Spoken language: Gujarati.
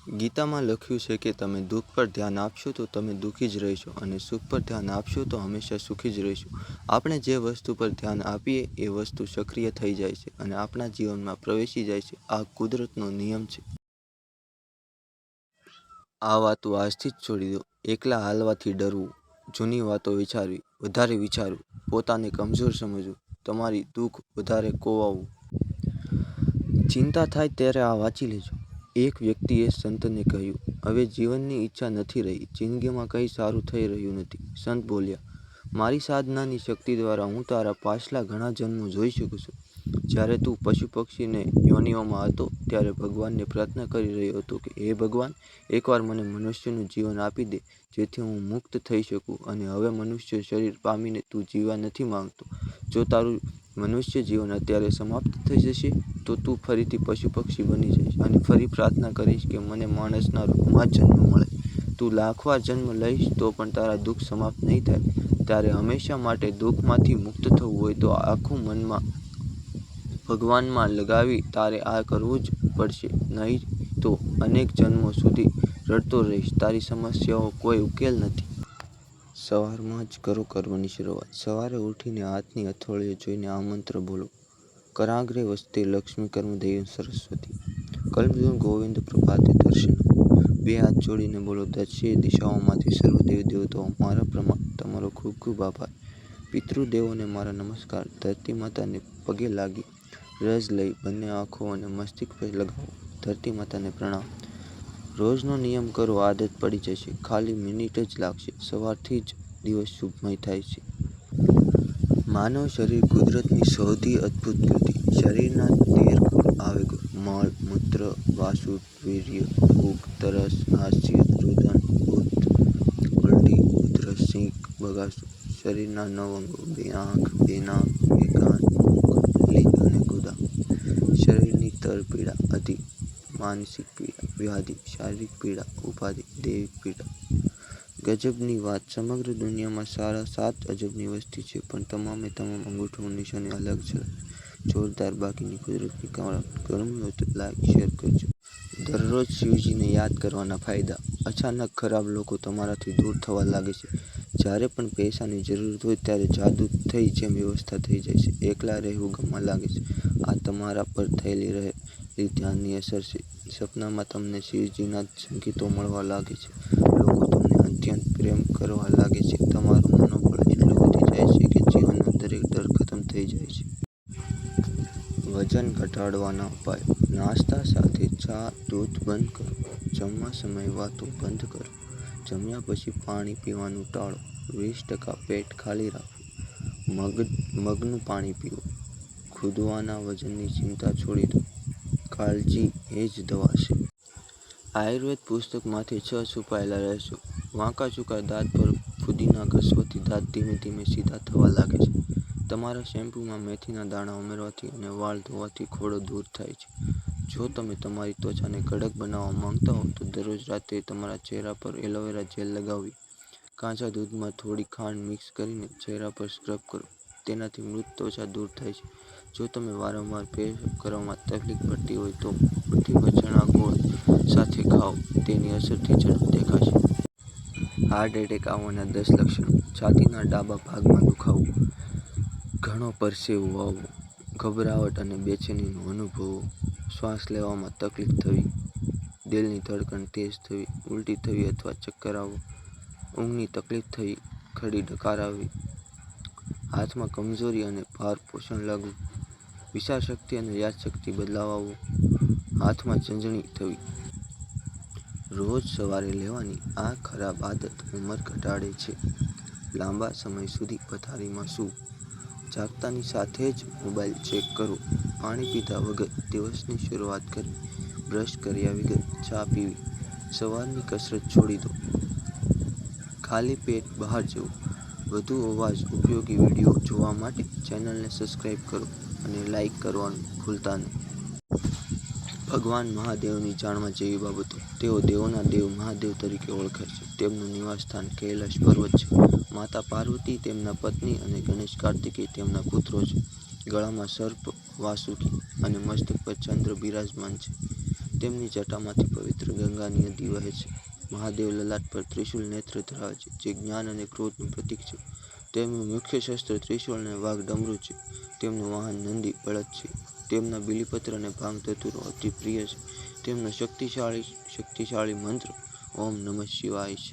ગીતામાં લખ્યું છે કે તમે દુઃખ પર ધ્યાન આપશો તો તમે દુઃખી જ રહેશો અને સુખ પર ધ્યાન આપશો તો હંમેશા સુખી જ રહેશો. આપણે જે વસ્તુ પર ધ્યાન આપીએ એ વસ્તુ સક્રિય થઈ જાય છે અને આપણા જીવનમાં પ્રવેશી જાય છે. આ કુદરતનો નિયમ છે. આ વાતો આજથી જ છોડી દો. એકલા હાલવાથી ડરવું, જૂની વાતો વિચારવી, વધારે વિચારવું, પોતાને કમજોર સમજવું, તમારી દુઃખ વધારે કોવાવું. ચિંતા થાય ત્યારે આ વાંચી લેજો. એક વ્યક્તિએ સંતને કહ્યું, હવે જીવનની ઈચ્છા નથી રહી, જિંદગીમાં કંઈ સારું થઈ રહ્યું નથી. સંત બોલ્યા, મારી સાધનાની શક્તિ દ્વારા હું તારા પાછલા ઘણા જન્મો જોઈ શકું છું. જ્યારે તું પશુ પક્ષીને યોનિઓમાં હતો ત્યારે ભગવાનને પ્રાર્થના કરી રહ્યો હતો કે હે ભગવાન, એકવાર મને મનુષ્યનું જીવન આપી દે જેથી હું મુક્ત થઈ શકું, અને હવે મનુષ્ય શરીર પામીને તું જીવવા નથી માંગતો. જો તારું મનુષ્ય જીવન અત્યારે સમાપ્ત થઈ જશે તો તું ફરીથી પશુ પક્ષી બની જઈશ અને ફરી પ્રાર્થના કરીશ કે મને માણસના રૂપમાં જન્મ મળે. તું લાખ વાર જન્મ લઈશ તો પણ તારા દુઃખ સમાપ્ત નહીં થાય. તારે હંમેશા માટે દુઃખમાંથી મુક્ત થવું હોય તો આખું મનમાં ભગવાનમાં લગાવી તારે આ કરવું જ પડશે, નહીં તો અનેક જન્મો સુધી રડતો રહીશ. તારી સમસ્યાઓ કોઈ ઉકેલ નથી. સવારમાં જ કરો કર્મની શરૂઆત. સવારે ઉઠીને હાથની હથેળીઓ જોઈને આ મંત્ર બોલો, કરાગ્રે વસતે લક્ષ્મી કર્મદેવી સરસ્વતી, કલ્પદ્રુમ ગોવિંદ પ્રભાતે દર્શનમ. બે હાથ જોડીને બોલો, દસે દિશાઓમાંથી સર્વ દેવી દેવતાઓ મારા પ્રણામ, તમારો ખૂબ ખૂબ આભાર. પિતૃદેવોને મારા નમસ્કાર. ધરતી માતાને પગે લાગી રજ લઈ બંને આંખો અને મસ્તિષ્ક પર લગાવો. ધરતી માતાને પ્રણામ. રોજનો નિયમ કરો, આદત પડી જશે. ખાલી મિનિટ જ લાગશે. સવારથી જ દિવસ શુભમય થાય છે. માનવ શરીર કુદરતની સૌથી અદ્ભુત કૃતિ. શરીરના 13 કુળ આવેગો મળ, મૂત્ર, વાસુદ, વીર્ય, ભૂખ, તરસ, હાસ્ય, રુદન, ઉત, ઉલટી, ઉધરસ, છીંક, બગાસું. શરીરના 9 અંગો, 2 આંખ, 2 નાક, 2 કાન, મુખ, લીંગ અને ગુદા. શરીરની તરપીડા, અધિ, માનસિક પીડા, વ્યાધિ, શારીરિક પીડા, ઉપાધિ, દૈવિક પીડા. ગજબની વાત, સમગ્ર દુનિયામાં 7.5 અજબની વસ્તી છે, પણ તમામે તમામ અંગૂઠાનું નિશાન અલગ છે. જોરદાર બાકીની કુદરતની કમાલ. ગમ્યું હોય તો લાઈક શેર કરજો. દરરોજ શિવજીને યાદ કરવાના ફાયદા. અચાનક ખરાબ લોકો તમારાથી દૂર થવા લાગે છે. જ્યારે પણ પૈસાની જરૂર હોય ત્યારે જાદુ થઈ જેમ વ્યવસ્થા થઈ જાય છે. એકલા રહેવું ગમવા લાગે છે. આ તમારા પર થયેલી રહેલી ધ્યાનની અસર છે. સપનામાં તમને શિવજીના જ સંકેતો મળવા લાગે છે. લોકો તમને અત્યંત પ્રેમ કરવા લાગે છે. તમારું મનોબળ એટલું વધી જાય છે કે જીવનનો દરેક ડર ખતમ થઈ જાય છે. વજન ઘટાડવાના ઉપાય. નાસ્તા સાથે ચા, દૂધ બંધ કરો. જમવા સમયે વાતો બંધ કરો. જમ્યા પછી પાણી પીવાનું ટાળો. 20% પેટ ખાલી રાખો. મગનું પાણી પીવો. ખુદવાના વજનની ચિંતા છોડી દો. કાળજી એ જ દવા છે. આયુર્વેદ પુસ્તકમાંથી 6 છુપાયેલા રહસ્યો. વાંકા ચૂકા દાંત પર ફુદીના ઘસવાથી દાંત ધીમે ધીમે સીધા થવા લાગે છે. તમારા શેમ્પૂમાં મેથીના દાણા ઉમેરવાથી અને વાળ ધોવાથી ખોડો દૂર થાય છે. જો તમે તમારી ત્વચાને કડક બનાવવા માંગતા હો તો દરરોજ રાત્રે તમારા ચહેરા પર એલોવેરા જેલ લગાવી કાચા દૂધમાં થોડી ખાંડ મિક્સ કરીને ચહેરા પર સ્ક્રબ કરો. તેનાથી મૃત ત્વચા દૂર થાય છે. જો તમે વારંવાર પેશાબ કરવામાં તકલીફ પડતી હોય તો મુઠ્ઠીભર ચણા ગોળ સાથે ખાઓ. તેની અસરથી ઝડપ દેખાશે. હાર્ટ એટેક આવવાના 10 લક્ષણો. છાતીના ડાબા ભાગમાં દુખાવો, ઘણો પરસેવો આવવો, ગભરાટ અને બેચેનીનો અનુભવ, શ્વાસ લેવામાં તકલીફ થવી, દિલની ધડકન તેજ થવી, ઉલટી થવી અથવા ચક્કર આવવા, ઊંઘની તકલીફ થવી, ખડી ડકાર આવવી, હાથમાં કમજોરી અને ભાર પોષણ લાગવું, વિચારશક્તિ અને યાદશક્તિ બદલાવ આવવો, હાથમાં ઝંઝણી થવી. રોજ સવારે લેવાની આ ખરાબ આદત ઉંમર ઘટાડે છે. લાંબા સમય સુધી પથારીમાં સૂવું. જાગતાની સાથે જ મોબાઈલ ચેક કરવો. પાણી પીધા વગર દિવસની શરૂઆત કરવી. બ્રશ કર્યા વગર ચા પીવી. સવારની કસરત છોડી દો. ખાલી પેટ બહાર જવું. વધુ અવાજ ઉપયોગી વિડીયો જોવા માટે ચેનલને સબસ્ક્રાઇબ કરો અને લાઇક કરવાનું ભૂલતા નહીં. ભગવાન મહાદેવની જાણવા જેવી બાબતો. તેઓ દેવોના દેવ મહાદેવ તરીકે ઓળખાય છે. તેમનું નિવાસસ્થાન કૈલાશ પર્વત છે. માતા પાર્વતી તેમના પત્ની અને ગણેશ કાર્તિકેય તેમના પુત્રો છે. ગળામાં સર્પ વાસુકી અને મસ્તક પર ચંદ્ર બિરાજમાન છે. તેમની જટામાંથી પવિત્ર ગંગાની નદી વહે છે. મહાદેવ લલાટ પર ત્રિશૂલ નેત્ર ધરાવે છે, જે જ્ઞાન અને ક્રોધનું પ્રતીક છે. તેમનું મુખ્ય શસ્ત્ર ત્રિશૂળ અને વાઘ ડમરૂ છે. તેમનું વાહન નંદી બળદ છે. તેમના બીલીપત્ર અને ભાંગ ધતુરો અતિ પ્રિય છે. તેમનો શક્તિશાળી મંત્ર ઓમ નમઃ શિવાય છે.